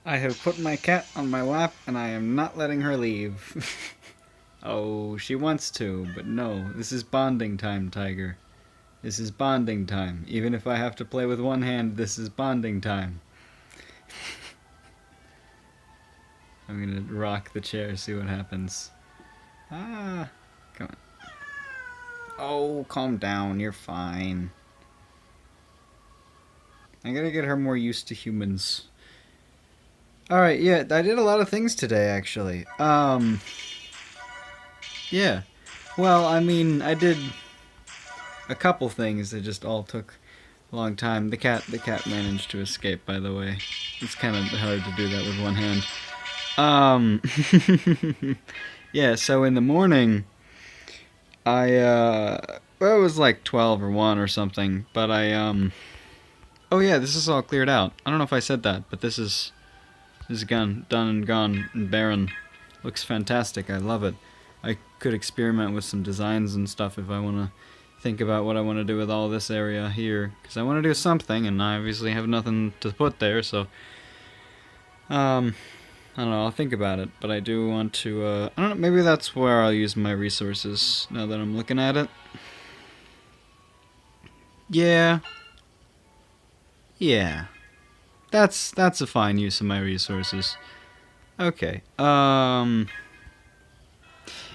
I have put my cat on my lap and I am not letting her leave. Oh, she wants to, but no. This is bonding time, Tiger. This is bonding time. Even if I have to play with one hand, this is bonding time. I'm gonna rock the chair, see what happens. Ah, come on. Oh, calm down, you're fine. I gotta get her more used to humans. Alright, yeah, I did a lot of things today, actually. Yeah. Well, I mean, I did a couple things that just all took a long time. The cat managed to escape, by the way. It's kind of hard to do that with one hand. Yeah, so in the morning, well, it was like 12 or 1 or something, but oh yeah, this is all cleared out. I don't know if I said that, but this is done and gone and barren. Looks fantastic, I love it. I could experiment with some designs and stuff if I want to think about what I want to do with all this area here, because I want to do something, and I obviously have nothing to put there, so I don't know, I'll think about it, but I do want to, I don't know, maybe that's where I'll use my resources, now that I'm looking at it. Yeah. Yeah. That's a fine use of my resources. Okay,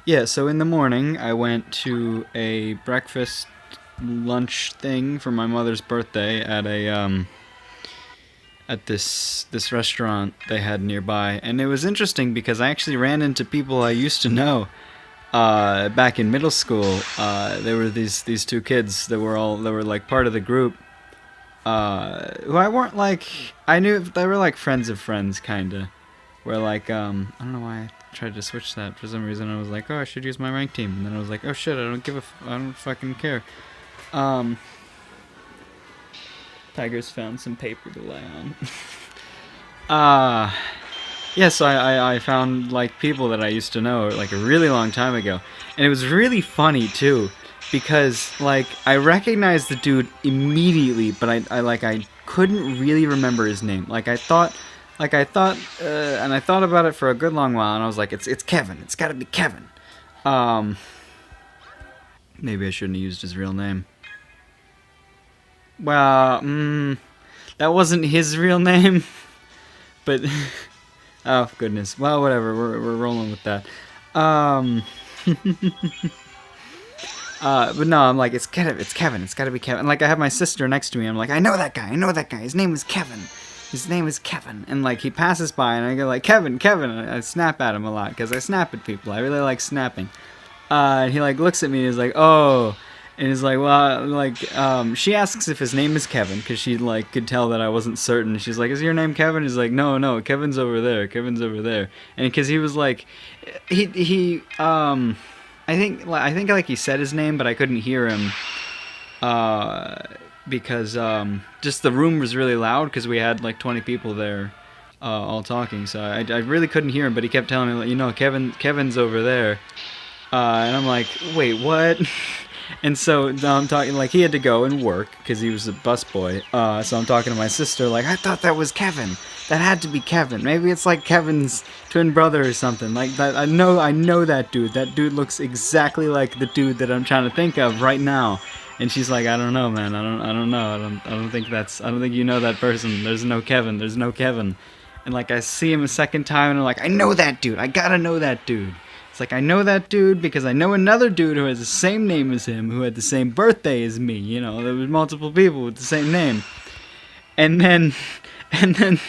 yeah, so in the morning, I went to a breakfast lunch thing for my mother's birthday at at this restaurant they had nearby, and it was interesting because I actually ran into people I used to know back in middle school. There were these two kids that were like part of the group, who I weren't like, I knew they were like friends of friends kinda. Where like I don't know why I tried to switch that for some reason. I was like, oh, I should use my rank team, and then I was like, oh shit, I don't fucking care. Um, Tiger's found some paper to lay on. Yeah, so I found like people that I used to know like a really long time ago, and it was really funny too, because like I recognized the dude immediately, but I couldn't really remember his name. And I thought about it for a good long while, and I was like, it's Kevin. It's got to be Kevin. Maybe I shouldn't have used his real name. Well, that wasn't his real name, but oh goodness. Well, whatever. We're rolling with that. But no, I'm like, it's Kevin. It's Kevin. It's got to be Kevin. And like, I have my sister next to me. I'm like, I know that guy. I know that guy. His name is Kevin. His name is Kevin. And like, he passes by, and I go like, Kevin, Kevin. And I snap at him a lot because I snap at people. I really like snapping. And he like looks at me and he's like, oh. And he's like, well, like, she asks if his name is Kevin, because she, like, could tell that I wasn't certain. She's like, is your name Kevin? He's like, no, Kevin's over there, Kevin's over there. And because he was like, I think, like, he said his name, but I couldn't hear him, because, just the room was really loud, because we had, like, 20 people there, all talking, so I really couldn't hear him, but he kept telling me, like, you know, Kevin's over there. And I'm like, wait, what? And so I'm talking, like, he had to go and work because he was a busboy. So I'm talking to my sister, like, I thought that was Kevin. That had to be Kevin. Maybe it's like Kevin's twin brother or something. Like that. I know that dude. That dude looks exactly like the dude that I'm trying to think of right now. And she's like, I don't know, man. I don't know. I don't think you know that person. There's no Kevin. There's no Kevin. And like I see him a second time, and I'm like, I know that dude. I gotta know that dude. It's like, I know that dude because I know another dude who has the same name as him, who had the same birthday as me. You know, there was multiple people with the same name. And then, and then,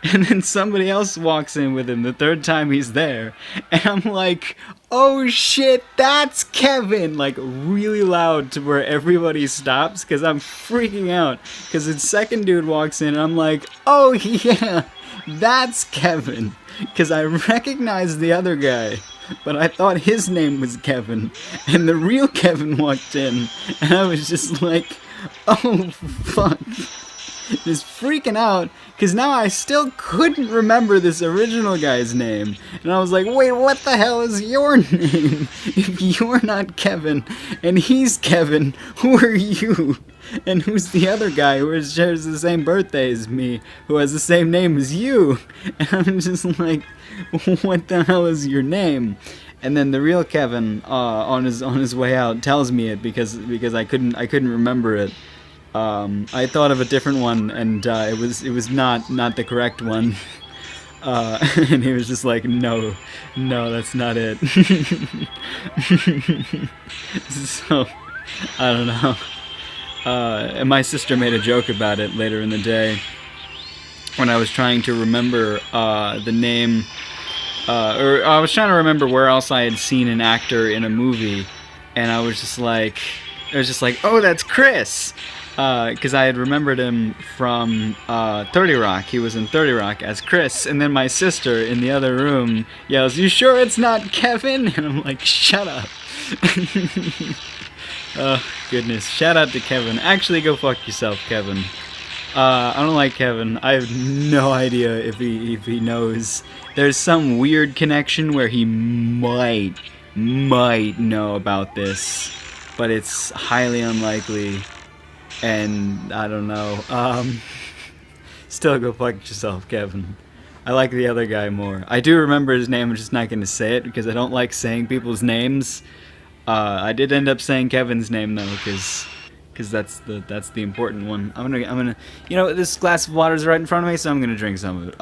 and then somebody else walks in with him the third time he's there. And I'm like, oh shit, that's Kevin! Like, really loud to where everybody stops, because I'm freaking out. Because the second dude walks in, and I'm like, oh yeah, that's Kevin. Because I recognize the other guy. But I thought his name was Kevin, and the real Kevin walked in, and I was just like, oh, fuck. just freaking out, because now I still couldn't remember this original guy's name. And I was like, wait, what the hell is your name? If you're not Kevin, and he's Kevin, who are you? And who's the other guy who shares the same birthday as me, who has the same name as you? And I'm just like, what the hell is your name? And then the real Kevin, on his way out, tells me it because I couldn't remember it. I thought of a different one, and it was not the correct one. And he was just like, no, that's not it. So, I don't know. And my sister made a joke about it later in the day when I was trying to remember the name, or I was trying to remember where else I had seen an actor in a movie, and I was just like, oh, that's Chris, because I had remembered him from 30 Rock. He was in 30 Rock as Chris, and then my sister in the other room yells, "You sure it's not Kevin?" And I'm like, shut up. Oh, goodness. Shout out to Kevin. Actually, go fuck yourself, Kevin. I don't like Kevin. I have no idea if he knows. There's some weird connection where he might know about this, but it's highly unlikely, and I don't know. Still go fuck yourself, Kevin. I like the other guy more. I do remember his name, I'm just not going to say it, because I don't like saying people's names. I did end up saying Kevin's name though, because that's the important one. I'm gonna, you know, this glass of water is right in front of me, so I'm gonna drink some of it.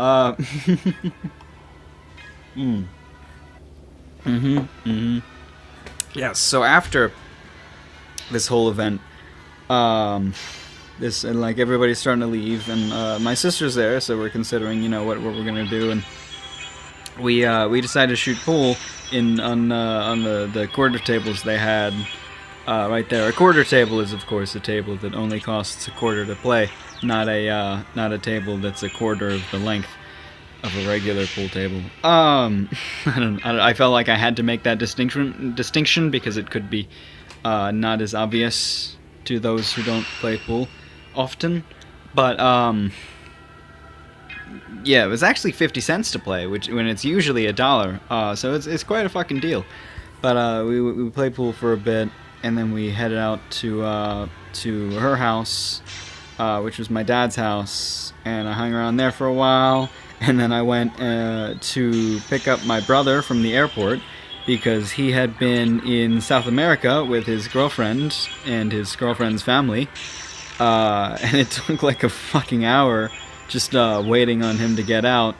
Yeah. So after this whole event, and like everybody's starting to leave, and my sister's there, so we're considering, you know, what we're gonna do, and we decided to shoot pool on the quarter tables they had right there. A quarter table is, of course, a table that only costs a quarter to play, not a table that's a quarter of the length of a regular pool table. I felt like I had to make that distinction because it could be not as obvious to those who don't play pool often, but yeah, it was actually 50 cents to play, when it's usually $1. So it's quite a fucking deal. But we played pool for a bit, and then we headed out to her house, which was my dad's house, and I hung around there for a while, and then I went to pick up my brother from the airport because he had been in South America with his girlfriend and his girlfriend's family, and it took like a fucking hour just waiting on him to get out,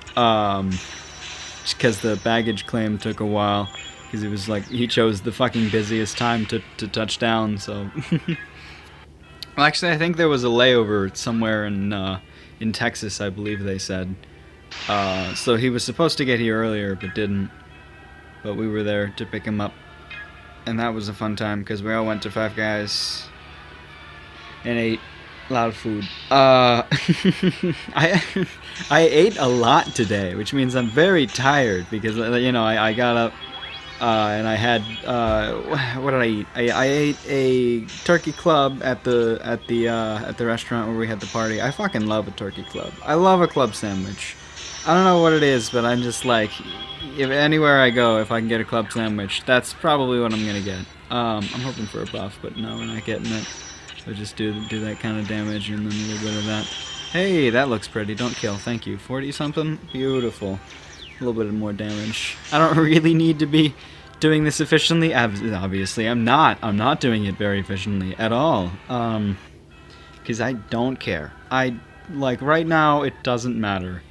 just because the baggage claim took a while, because it was like he chose the fucking busiest time to touch down. So well, actually I think there was a layover somewhere in Texas, I believe they said, so he was supposed to get here earlier but didn't, but we were there to pick him up, and that was a fun time because we all went to Five Guys and ate a lot of food. I ate a lot today, which means I'm very tired because, you know, I got up and I had what did I eat? I ate a turkey club at the restaurant where we had the party. I fucking love a turkey club. I love a club sandwich. I don't know what it is, but I'm just like, if anywhere I go, if I can get a club sandwich, that's probably what I'm gonna get. I'm hoping for a buff, but no, we're not getting it. So just do that kind of damage and then a little bit of that. Hey, that looks pretty. Don't kill. Thank you. 40 something? Beautiful. A little bit more damage. I don't really need to be doing this efficiently. Obviously, I'm not doing it very efficiently at all. Because I don't care. Like, right now, it doesn't matter.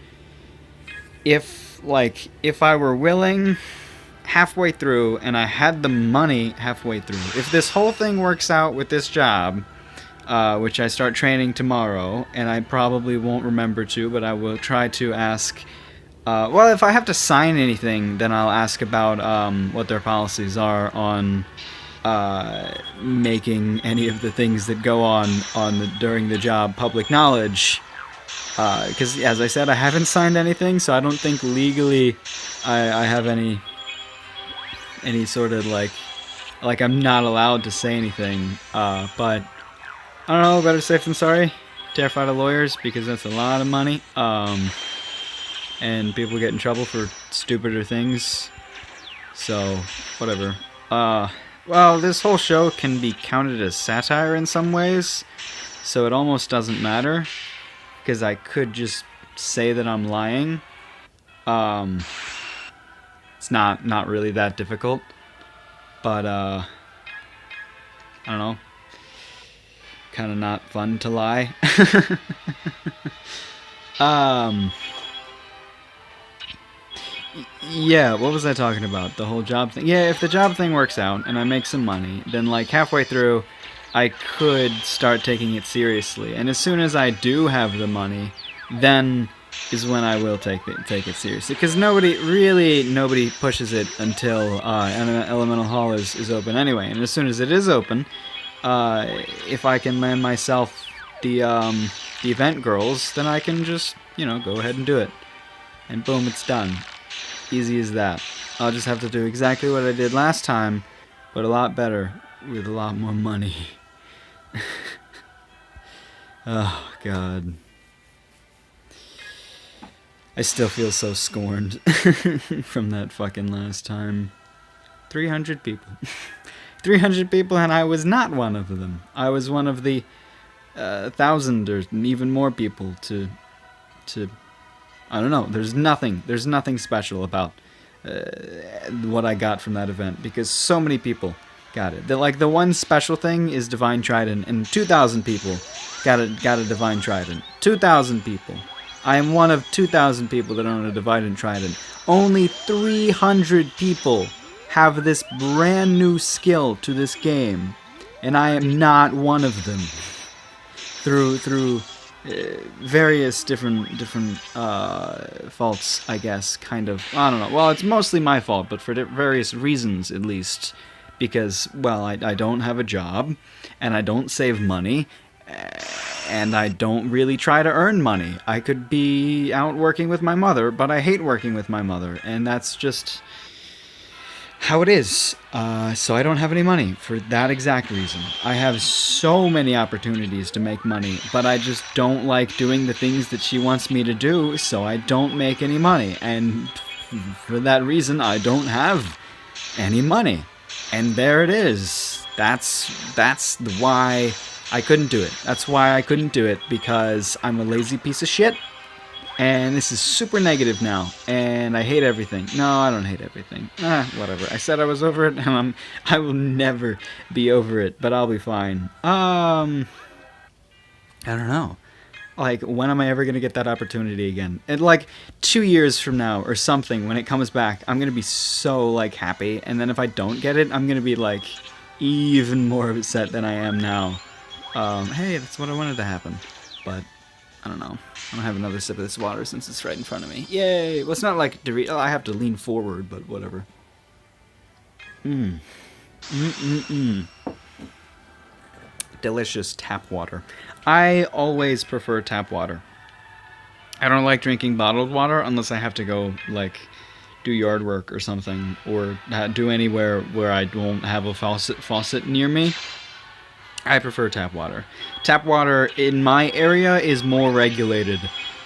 If I were willing halfway through and I had the money halfway through, if this whole thing works out with this job, which I start training tomorrow, and I probably won't remember to, but I will try to ask, well, if I have to sign anything, then I'll ask about what their policies are on making any of the things that go on during the job public knowledge, because as I said, I haven't signed anything, so I don't think legally I have any sort of like I'm not allowed to say anything, but I don't know, better safe than sorry. terrified of lawyers because that's a lot of money. And people get in trouble for stupider things. So, whatever. Well, this whole show can be counted as satire in some ways, so it almost doesn't matter, because I could just say that I'm lying. It's not really that difficult, but, I don't know. Kind of not fun to lie. Yeah, what was I talking about? The whole job thing? Yeah, if the job thing works out and I make some money, then like halfway through, I could start taking it seriously. And as soon as I do have the money, then is when I will take it seriously. Because nobody pushes it until Elemental Hall is open anyway. And as soon as it is open, if I can land myself the event girls, then I can just, go ahead and do it. And boom, it's done. Easy as that. I'll just have to do exactly what I did last time, but a lot better, with a lot more money. Oh, God. I still feel so scorned from that fucking last time. 300 people. 300 people, and I was not one of them. I was one of the 1,000 or even more people to I don't know. There's nothing special about what I got from that event, because so many people got it. The one special thing is Divine Trident, and 2,000 people got a Divine Trident. 2,000 people. I am one of 2,000 people that own a Divine Trident. Only 300 people have this brand new skill to this game, and I am not one of them. Through various different faults, I guess, kind of. I don't know. Well, it's mostly my fault, but for various reasons, at least. Because, well, I don't have a job, and I don't save money, and I don't really try to earn money. I could be out working with my mother, but I hate working with my mother, and that's just how it is. So I don't have any money for that exact reason. I have so many opportunities to make money, but I just don't like doing the things that she wants me to do, so I don't make any money. And for that reason, I don't have any money. And there it is. That's why I couldn't do it. That's why I couldn't do it, because I'm a lazy piece of shit. And this is super negative now, and I hate everything. No, I don't hate everything. Whatever. I said I was over it, and I will never be over it, but I'll be fine. I don't know. Like, when am I ever gonna get that opportunity again? And like 2 years from now or something, when it comes back, I'm gonna be so like happy, and then if I don't get it, I'm gonna be like even more upset than I am now. Hey, that's what I wanted to happen, but I don't know. I'm gonna have another sip of this water since it's right in front of me. Yay! Well, it's not like I have to lean forward, but whatever. Delicious tap water. I always prefer tap water. I don't like drinking bottled water unless I have to go, like, do yard work or something, or do anywhere where I don't have a faucet near me. I prefer tap water. Tap water in my area is more regulated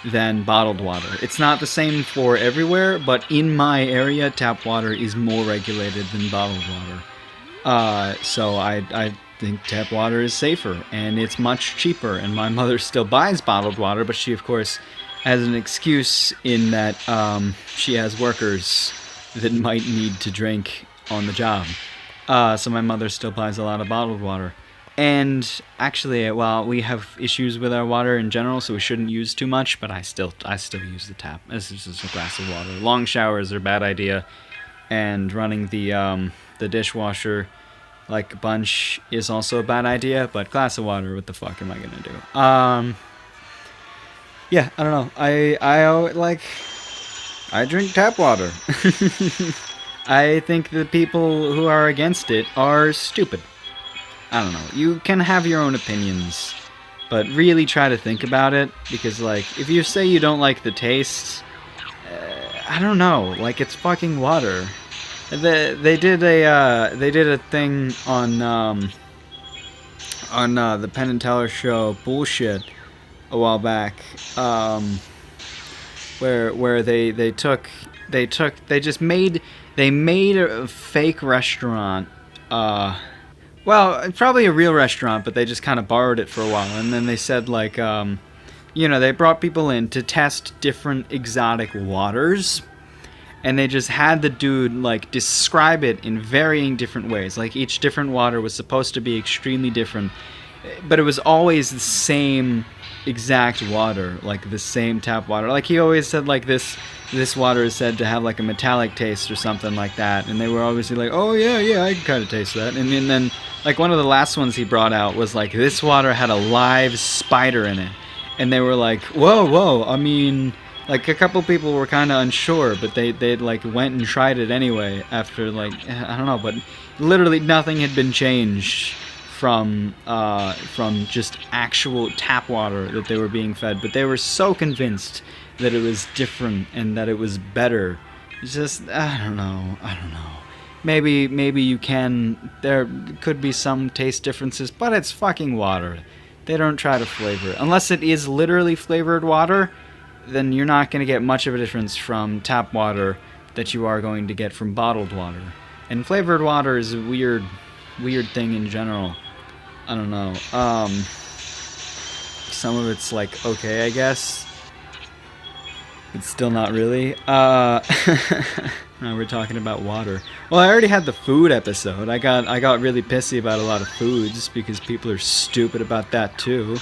than bottled water. It's not the same for everywhere, but in my area, tap water is more regulated than bottled water. So I think tap water is safer, and it's much cheaper, and my mother still buys bottled water, but she, of course, has an excuse in that she has workers that might need to drink on the job. So my mother still buys a lot of bottled water. And actually, well, we have issues with our water in general, so we shouldn't use too much, but I still use the tap. This is just a glass of water. Long showers are a bad idea, and running the dishwasher like a bunch is also a bad idea, but glass of water, what the fuck am I gonna do? Yeah, I don't know. I drink tap water. I think the people who are against it are stupid. I don't know. You can have your own opinions, but really try to think about it, because, like, if you say you don't like the taste, I don't know. Like, it's fucking water. They did a thing on the Penn and Teller show Bullshit, a while back, where they made a fake restaurant. Well, probably a real restaurant, but they just kind of borrowed it for a while, and then they said like, they brought people in to test different exotic waters, and they just had the dude like describe it in varying different ways. Like each different water was supposed to be extremely different, but it was always the same exact water, like the same tap water. Like he always said like this water is said to have like a metallic taste or something like that, and they were obviously like, oh yeah, I can kind of taste that. And then like one of the last ones he brought out was like this water had a live spider in it, and they were like, whoa, I mean, like a couple people were kind of unsure, but they like went and tried it anyway after like, I don't know, but literally nothing had been changed from just actual tap water that they were being fed, but they were so convinced that it was different and that it was better. It's just, I don't know. Maybe you can, there could be some taste differences, but it's fucking water. They don't try to flavor it. Unless it is literally flavored water, then you're not going to get much of a difference from tap water that you are going to get from bottled water. And flavored water is a weird thing in general. I don't know. Some of it's like okay, I guess. It's still not really. Now we're talking about water. Well, I already had the food episode. I got really pissy about a lot of foods because people are stupid about that too.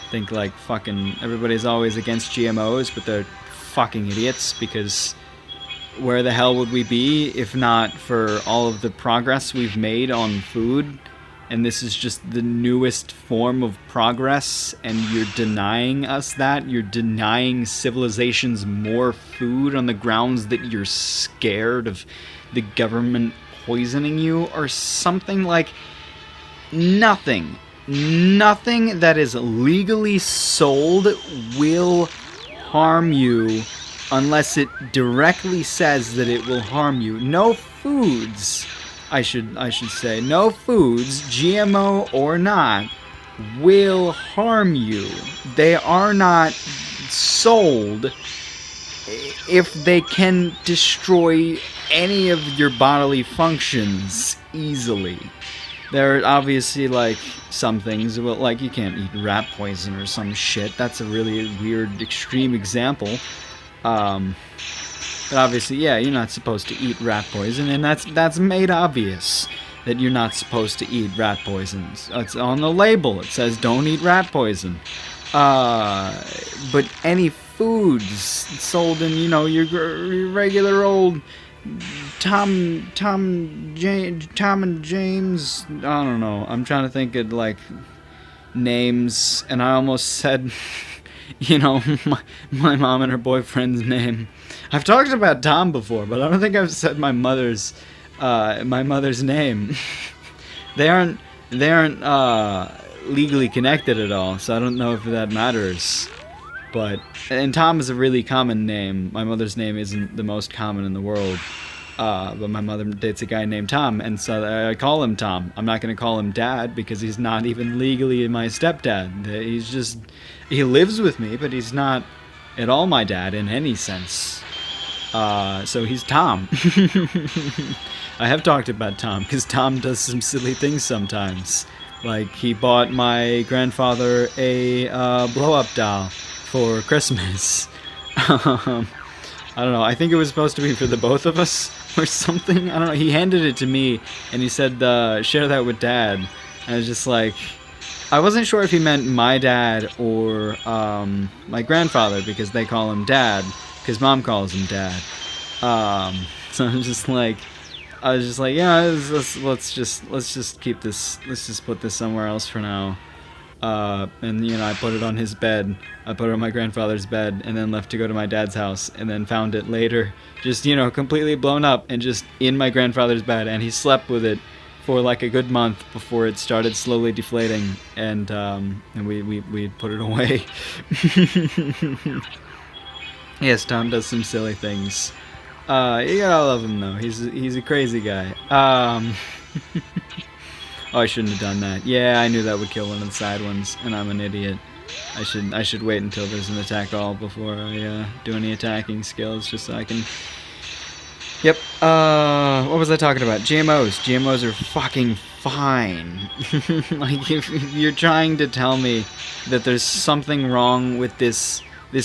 Think like fucking everybody's always against GMOs, but they're fucking idiots because where the hell would we be if not for all of the progress we've made on food? And this is just the newest form of progress, and you're denying us that. You're denying civilizations more food on the grounds that you're scared of the government poisoning you or something. Like nothing that is legally sold will harm you unless it directly says that it will harm you. No foods, I should say, no foods, GMO or not, will harm you. They are not sold if they can destroy any of your bodily functions easily. There are obviously like some things, well, like you can't eat rat poison or some shit. That's a really weird extreme example. But obviously, yeah, you're not supposed to eat rat poison, and that's made obvious that you're not supposed to eat rat poisons. It's on the label. It says don't eat rat poison. But any foods sold in, your regular old Tom and James, I don't know. I'm trying to think of like names, and I almost said my mom and her boyfriend's name. I've talked about Tom before, but I don't think I've said my mother's name. They aren't legally connected at all, so I don't know if that matters. And Tom is a really common name. My mother's name isn't the most common in the world, but my mother dates a guy named Tom, and so I call him Tom. I'm not going to call him Dad because he's not even legally my stepdad. He lives with me, but he's not at all my dad in any sense. So he's Tom. I have talked about Tom because Tom does some silly things sometimes. Like he bought my grandfather a blow-up doll for Christmas. I don't know. I think it was supposed to be for the both of us or something. I don't know. He handed it to me and he said, share that with Dad. And I was just like, I wasn't sure if he meant my dad or my grandfather because they call him Dad. Because Mom calls him Dad. So I was just like, yeah, let's just keep this. Let's just put this somewhere else for now. And I put it on his bed. I put it on my grandfather's bed, and then left to go to my dad's house, and then found it later, just completely blown up and just in my grandfather's bed. And he slept with it for like a good month before it started slowly deflating, and we put it away. Yes, Tom does some silly things. You gotta love him though. He's a crazy guy. Oh, I shouldn't have done that. Yeah, I knew that would kill one of the side ones, and I'm an idiot. I should wait until there's an attack all before I do any attacking skills, just so I can. Yep. What was I talking about? GMOs. GMOs are fucking fine. Like, if you're trying to tell me that there's something wrong with this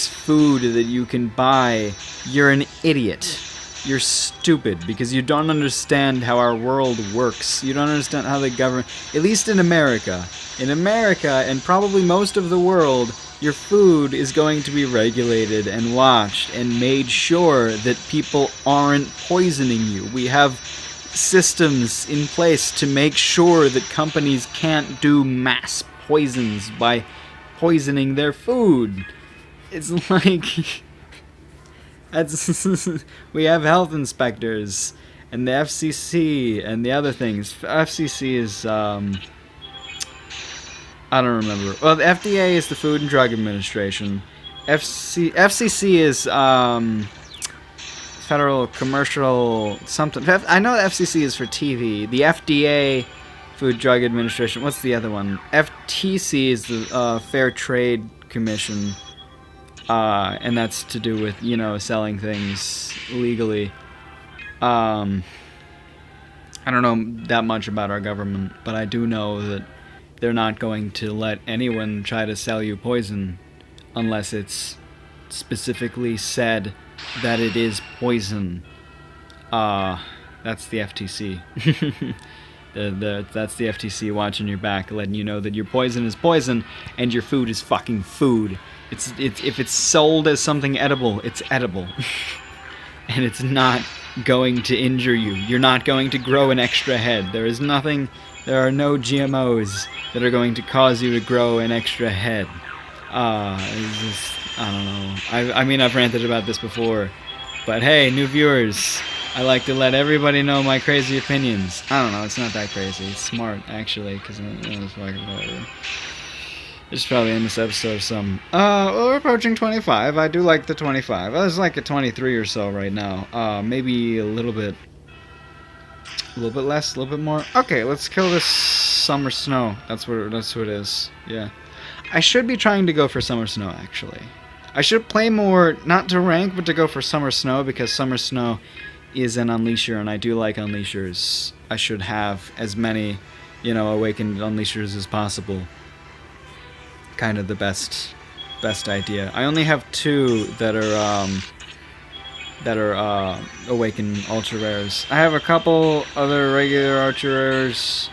food that you can buy, you're an idiot. You're stupid, because you don't understand how our world works. You don't understand how the government, at least in America, and probably most of the world, your food is going to be regulated and watched and made sure that people aren't poisoning you. We have systems in place to make sure that companies can't do mass poisons by poisoning their food. It's like... we have health inspectors and the FCC and the other things. FCC is I don't remember. Well, the FDA is the Food and Drug Administration. FCC is Federal Commercial something. I know the FCC is for TV. The FDA, Food Drug Administration. What's the other one? FTC is the Fair Trade Commission. And that's to do with, selling things legally. I don't know that much about our government, but I do know that they're not going to let anyone try to sell you poison unless it's specifically said that it is poison. That's the FTC. That's the FTC watching your back, letting you know that your poison is poison and your food is fucking food. If it's sold as something edible, it's edible. And it's not going to injure you. You're not going to grow an extra head. There are no GMOs that are going to cause you to grow an extra head. I don't know. I mean, I've ranted about this before. But hey, new viewers, I like to let everybody know my crazy opinions. I don't know, it's not that crazy. It's smart, actually, because it's fucking whatever. It's probably in this episode of some. Well, we're approaching 25. I do like the 25. I was like at 23 or so right now. Maybe a little bit less, a little bit more. Okay, let's kill this Summer Snow. That's what it is. Yeah. I should be trying to go for Summer Snow, actually. I should play more, not to rank, but to go for Summer Snow, because Summer Snow is an Unleasher, and I do like Unleashers. I should have as many, awakened Unleashers as possible. Kind of the best idea. I only have 2 that are awakened ultra rares. I have a couple other regular ultra rares,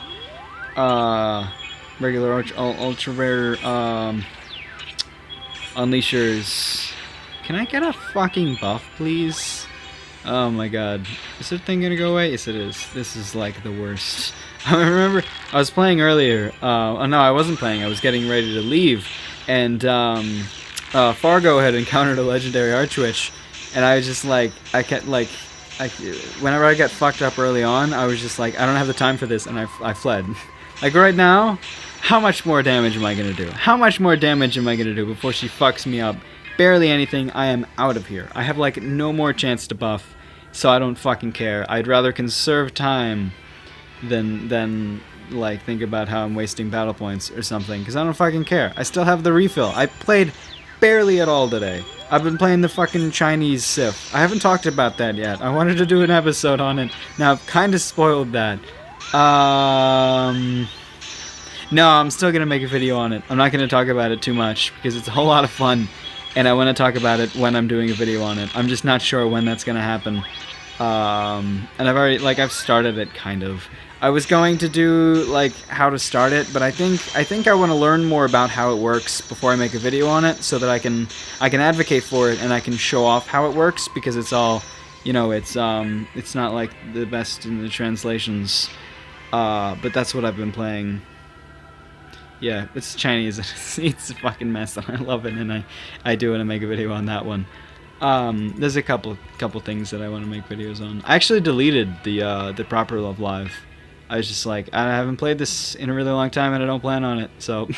ultra rare Unleashers. Can I get a fucking buff, please? Oh my god. Is that thing gonna go away? Yes, it is. This is like the worst. I remember I was playing earlier. Oh no, I wasn't playing. I was getting ready to leave, and Fargo had encountered a legendary Archwitch, and I was just like, whenever I got fucked up early on, I was just like, I don't have the time for this, and I fled. Like right now, how much more damage am I gonna do? How much more damage am I gonna do before she fucks me up? Barely anything. I am out of here. I have like no more chance to buff, so I don't fucking care. I'd rather conserve time than like think about how I'm wasting battle points or something, because I don't fucking care. I still have the refill. I played barely at all today. I've been playing the fucking Chinese Sif. I haven't talked about that yet. I wanted to do an episode on it. Now I've kind of spoiled that. No, I'm still gonna make a video on it. I'm not gonna talk about it too much because it's a whole lot of fun, and I want to talk about it when I'm doing a video on it. I'm just not sure when that's gonna happen. And I've started it kind of. I was going to do like how to start it, but I think I want to learn more about how it works before I make a video on it, so that I can advocate for it and I can show off how it works, because it's all, it's not like the best in the translations. But that's what I've been playing. Yeah, it's Chinese. It's a fucking mess, and I love it, and I do want to make a video on that one. There's a couple things that I want to make videos on. I actually deleted the Proper Love Live. I was just like, I haven't played this in a really long time, and I don't plan on it, so...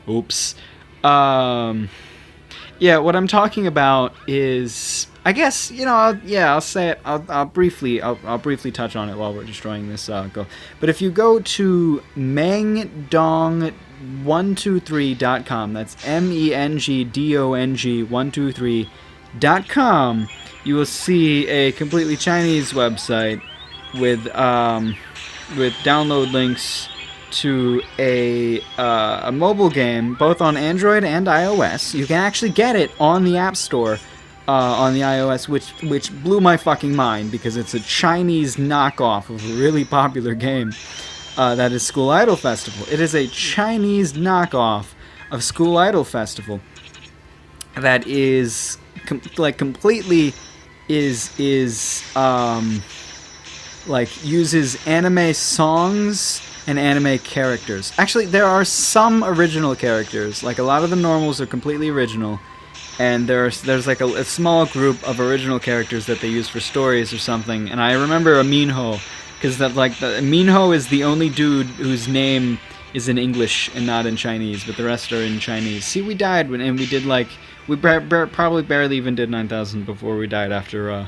Oops. Yeah, what I'm talking about is... I guess, I'll say it. I'll briefly touch on it while we're destroying this go. But if you go to Mengdong mengdong123.com. That's mengdong123.com. You will see a completely Chinese website with download links to a mobile game, both on Android and iOS. You can actually get it on the App Store on the iOS, which blew my fucking mind, because it's a Chinese knockoff of a really popular game that is School Idol Festival. It is a Chinese knockoff of School Idol Festival that is completely uses anime songs and anime characters. Actually, there are some original characters. Like, a lot of the normals are completely original, and there's like a small group of original characters that they use for stories or something. And I remember a Minho, because Minho is the only dude whose name is in English and not in Chinese, but the rest are in Chinese. See, we died and we did we probably barely even did 9,000 before we died after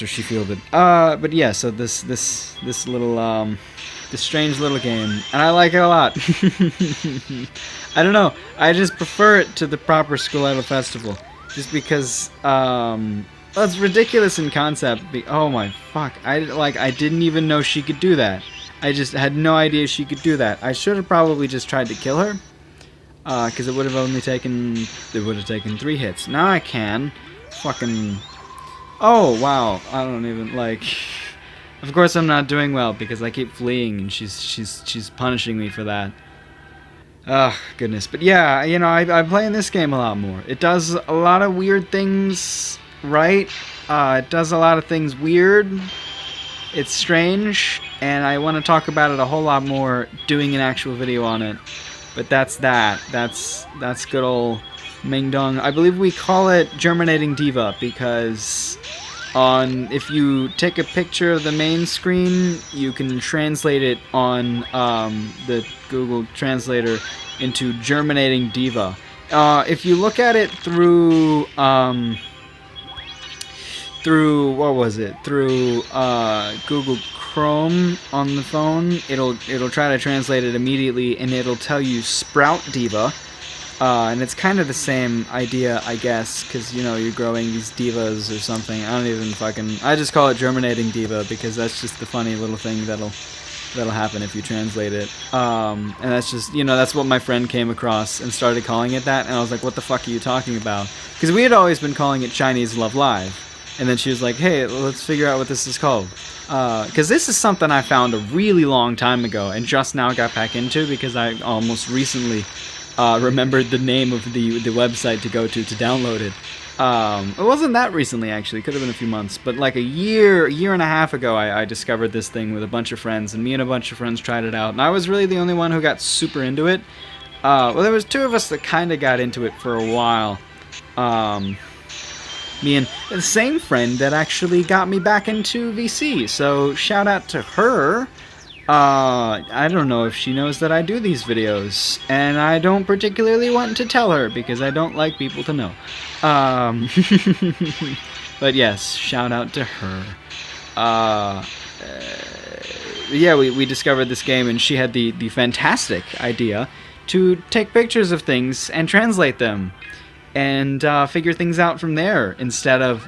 she fielded. But yeah, so this little this strange little game, and I like it a lot. I don't know, I just prefer it to the proper School Idol Festival, just because it's ridiculous in concept. Oh my fuck, I didn't even know she could do that. I just had no idea she could do that. I should have probably just tried to kill her, because it would have taken 3 hits. Now I can fucking. Oh wow, I don't even Of course I'm not doing well, because I keep fleeing and she's punishing me for that. Oh goodness. But yeah, you know, I'm playing this game a lot more. It does a lot of weird things right. It does a lot of things weird. It's strange, and I want to talk about it a whole lot more doing an actual video on it. But that's good old Mengdong. I believe we call it Germinating Diva, because if you take a picture of the main screen, you can translate it on the Google Translator into Germinating Diva. If you look at it through Google Chrome on the phone, it'll try to translate it immediately, and it'll tell you Sprout Diva. And it's kind of the same idea, I guess, because, you know, you're growing these divas or something. I just call it Germinating Diva, because that's just the funny little thing that'll happen if you translate it. And that's just, you know, that's what my friend came across and started calling it that, and I was like, what the fuck are you talking about? Because we had always been calling it Chinese Love Live. And then she was like, hey, let's figure out what this is called. Because this is something I found a really long time ago and just now got back into, because I almost recently remembered the name of the website to go to download it. It wasn't that recently, actually. It could have been a few months. But like a year and a half ago, I discovered this thing with a bunch of friends, and me and a bunch of friends tried it out. And I was really the only one who got super into it. Well, there was 2 of us that kind of got into it for a while. Me and the same friend that actually got me back into VC. So shout out to her. I don't know if she knows that I do these videos, and I don't particularly want to tell her, because I don't like people to know. But yes, shout out to her. Yeah, we discovered this game, and she had the fantastic idea to take pictures of things and translate them, and figure things out from there, instead of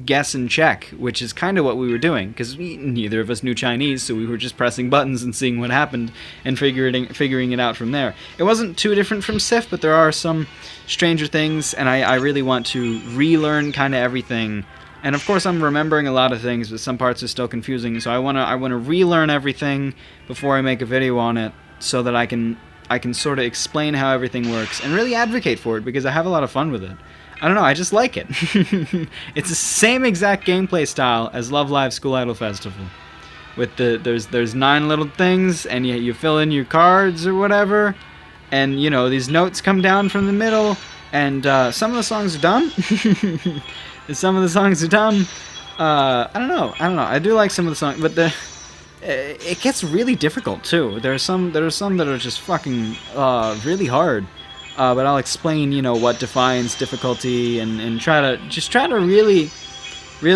guess and check, which is kind of what we were doing, because neither of us knew Chinese, so we were just pressing buttons and seeing what happened and figuring it out from there. It wasn't too different from Sif, but there are some stranger things, and I really want to relearn kind of everything. And of course I'm remembering a lot of things, but some parts are still confusing, so I want to relearn everything before I make a video on it, so that I can sort of explain how everything works and really advocate for it, because I have a lot of fun with it. I don't know, I just like it. It's the same exact gameplay style as Love Live School Idol Festival. With there's 9 little things, and you fill in your cards or whatever, and you know, these notes come down from the middle, and some of the songs are dumb. Some of the songs are dumb. I don't know. I do like some of the songs, but it gets really difficult too. There are some that are just fucking really hard. But I'll explain, you know, what defines difficulty, and try to really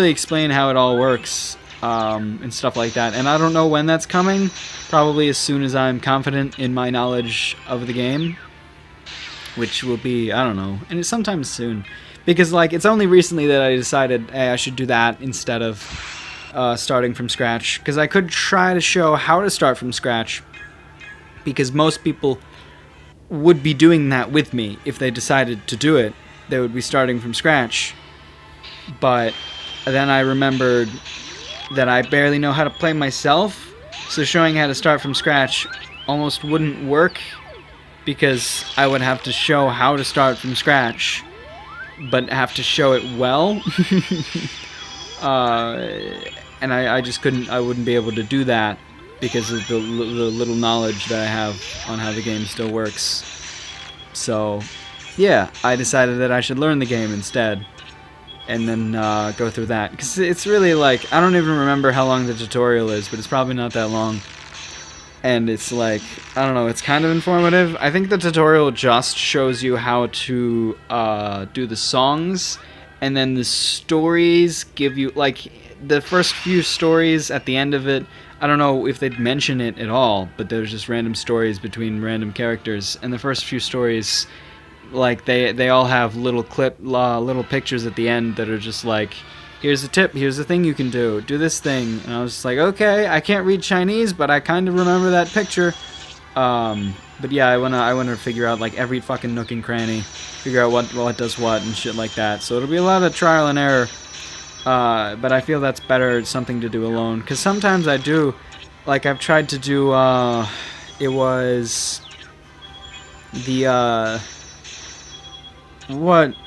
explain how it all works. and stuff like that. And I don't know when that's coming. Probably as soon as I'm confident in my knowledge of the game, which will be, I don't know, and it's sometime soon. Because, like, it's only recently that I decided, hey, I should do that instead of starting from scratch. Because I could try to show how to start from scratch, because most people would be doing that with me. If they decided to do it, they would be starting from scratch. But then I remembered that I barely know how to play myself, so showing how to start from scratch almost wouldn't work, because I would have to show how to start from scratch, but have to show it well. And I just couldn't, I wouldn't be able to do that because of the little knowledge that I have on how the game still works. So, yeah, I decided that I should learn the game instead, and then go through that. Because it's really like, I don't even remember how long the tutorial is, but it's probably not that long. And it's like, I don't know, it's kind of informative. I think the tutorial just shows you how to do the songs, and then the stories give you, like, the first few stories at the end of it, I don't know if they'd mention it at all, but there's just random stories between random characters, and the first few stories, like, they all have little little pictures at the end that are just like, here's a tip, here's the thing you can do this thing. And I was just like, okay, I can't read Chinese, but I kind of remember that picture. But yeah, I wanna figure out, like, every fucking nook and cranny, figure out what does what and shit like that. So it'll be a lot of trial and error. But I feel that's better, something to do alone. Because sometimes I do, like, I've tried to do, it was the,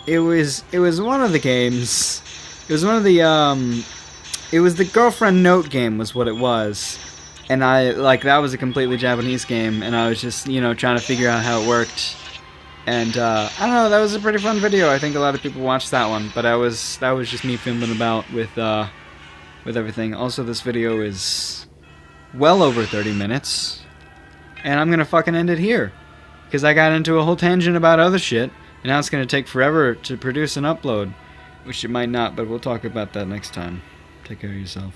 it was one of the games. It was one of the, it was the Girlfriend Note game was what it was. And that was a completely Japanese game, and I was just, trying to figure out how it worked. And, I don't know, that was a pretty fun video. I think a lot of people watched that one, but that was just me fiddling about with everything. Also, this video is well over 30 minutes, and I'm gonna fucking end it here, because I got into a whole tangent about other shit, and now it's gonna take forever to produce and upload, which it might not, but we'll talk about that next time. Take care of yourself.